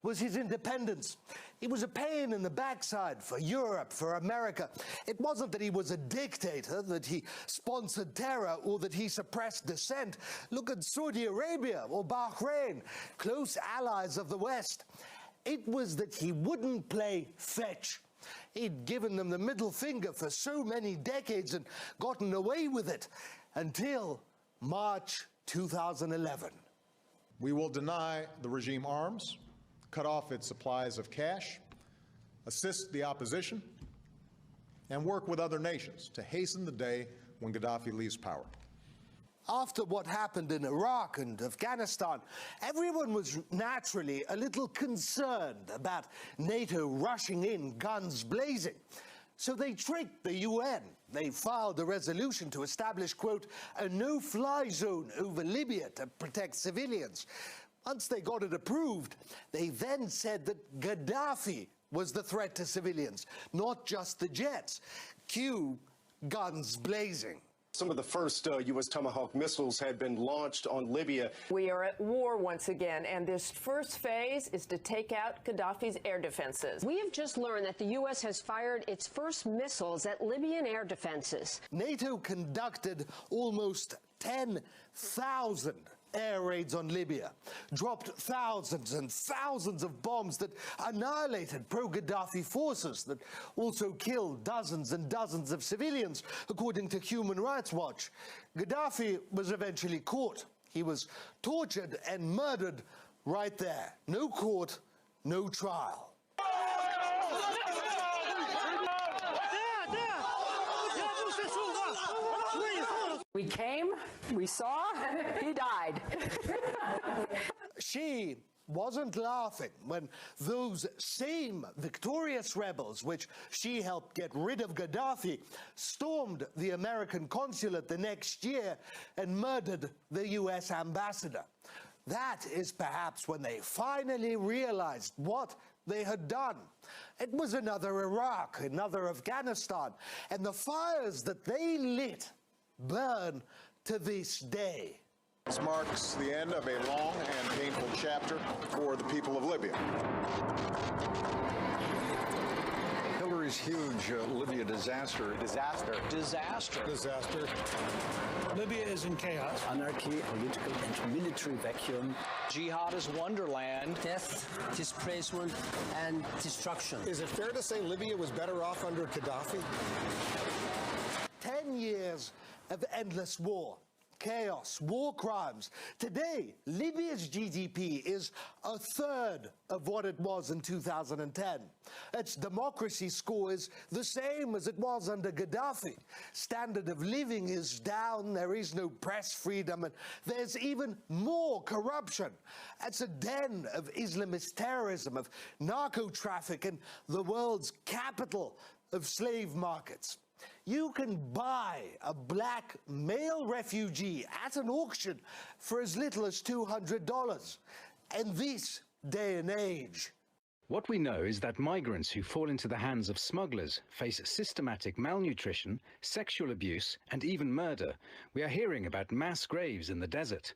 was his independence. He was a pain in the backside for Europe, for America. It wasn't that he was a dictator, that he sponsored terror, or that he suppressed dissent. Look at Saudi Arabia or Bahrain, close allies of the West. It was that he wouldn't play fetch. He'd given them the middle finger for so many decades and gotten away with it until March 2011. We will deny the regime arms, cut off its supplies of cash, assist the opposition, and work with other nations to hasten the day when Gaddafi leaves power. After what happened in Iraq and Afghanistan, everyone was naturally a little concerned about NATO rushing in, guns blazing. So they tricked the UN. They filed a resolution to establish, quote, a no-fly zone over Libya to protect civilians. Once they got it approved, they then said that Gaddafi was the threat to civilians, not just the jets. Cue guns blazing. Some of the first U.S. Tomahawk missiles had been launched on Libya. We are at war once again, and this first phase is to take out Gaddafi's air defenses. We have just learned that the U.S. has fired its first missiles at Libyan air defenses. NATO conducted almost 10,000 air raids on Libya, dropped thousands and thousands of bombs that annihilated pro-Gaddafi forces, that also killed dozens and dozens of civilians, according to Human Rights Watch. Gaddafi was eventually caught. He was tortured and murdered right there. No court, no trial. We came, we saw, he died. She wasn't laughing when those same victorious rebels, which she helped get rid of Gaddafi, stormed the American consulate the next year and murdered the US ambassador. That is perhaps when they finally realized what they had done. It was another Iraq, another Afghanistan, and the fires that they lit burn to this day. This marks the end of a long and painful chapter for the people of Libya. Hillary's huge Libya disaster. Disaster. Libya is in chaos. Anarchy, political and military vacuum. Jihad is wonderland. Death, displacement, and destruction. Is it fair to say Libya was better off under Gaddafi? 10 years of endless war, chaos, war crimes. Today, Libya's GDP is a third of what it was in 2010. Its democracy score is the same as it was under Gaddafi. Standard of living is down, there is no press freedom, and there's even more corruption. It's a den of Islamist terrorism, of narco-traffic, and the world's capital of slave markets. You can buy a black male refugee at an auction for as little as $200. In this day and age. What we know is that migrants who fall into the hands of smugglers face systematic malnutrition, sexual abuse, and even murder. We are hearing about mass graves in the desert.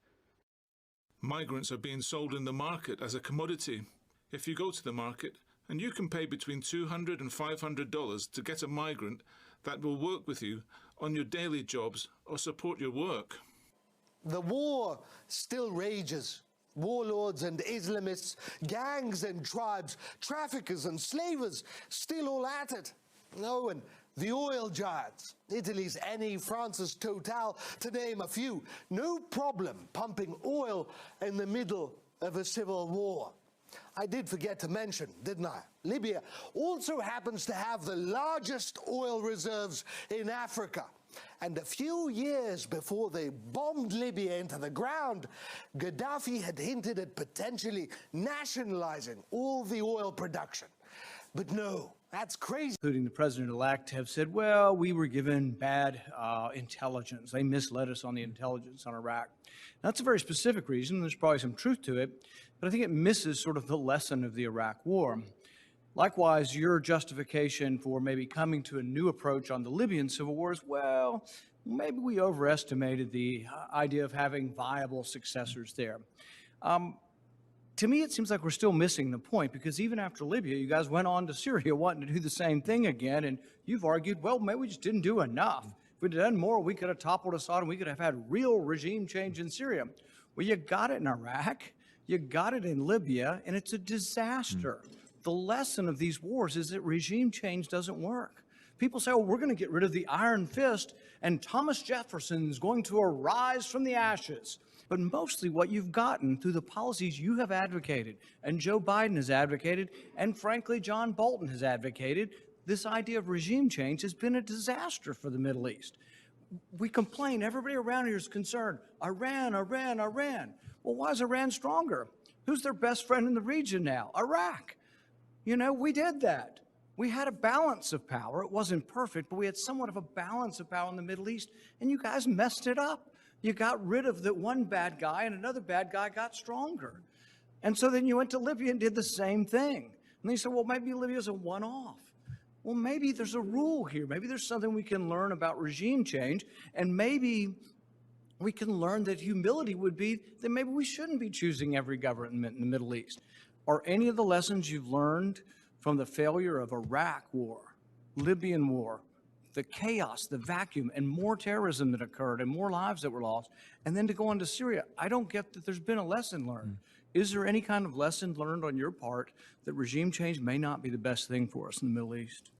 Migrants are being sold in the market as a commodity. If you go to the market, and you can pay between $200 and $500 to get a migrant that will work with you on your daily jobs or support your work. The war still rages. Warlords and Islamists, gangs and tribes, traffickers and slavers, still all at it. Oh, and the oil giants, Italy's Eni, France's Total, to name a few, no problem pumping oil in the middle of a civil war. I did forget to mention, didn't I? Libya also happens to have the largest oil reserves in Africa. And a few years before they bombed Libya into the ground, Gaddafi had hinted at potentially nationalizing all the oil production. But no, that's crazy. Including the president-elect have said, well, we were given bad intelligence. They misled us on the intelligence on Iraq. That's a very specific reason. There's probably some truth to it, but I think it misses sort of the lesson of the Iraq War. Likewise, your justification for maybe coming to a new approach on the Libyan civil war is, well, maybe we overestimated the idea of having viable successors there. to me, it seems like we're still missing the point, because even after Libya, you guys went on to Syria wanting to do the same thing again, and you've argued, well, maybe we just didn't do enough. If we'd done more, we could have toppled Assad and we could have had real regime change in Syria. Well, you got it in Iraq, you got it in Libya, and it's a disaster. The lesson of these wars is that regime change doesn't work. People say, oh, we're going to get rid of the iron fist, and Thomas Jefferson's going to arise from the ashes. But mostly what you've gotten through the policies you have advocated, and Joe Biden has advocated, and frankly, John Bolton has advocated, this idea of regime change has been a disaster for the Middle East. We complain, everybody around here is concerned, Iran, Iran, Iran. Well, why is Iran stronger? Who's their best friend in the region now? Iraq. You know, we did that. We had a balance of power. It wasn't perfect, but we had somewhat of a balance of power in the Middle East, and you guys messed it up. You got rid of the one bad guy, and another bad guy got stronger. And so then you went to Libya and did the same thing. And they said, well, maybe Libya's a one-off. Well, maybe there's a rule here. Maybe there's something we can learn about regime change, and maybe we can learn that humility would be that maybe we shouldn't be choosing every government in the Middle East. Are any of the lessons you've learned from the failure of Iraq war, Libyan war, the chaos, the vacuum, and more terrorism that occurred and more lives that were lost, and then to go on to Syria? I don't get that there's been a lesson learned. Is there any kind of lesson learned on your part that regime change may not be the best thing for us in the Middle East?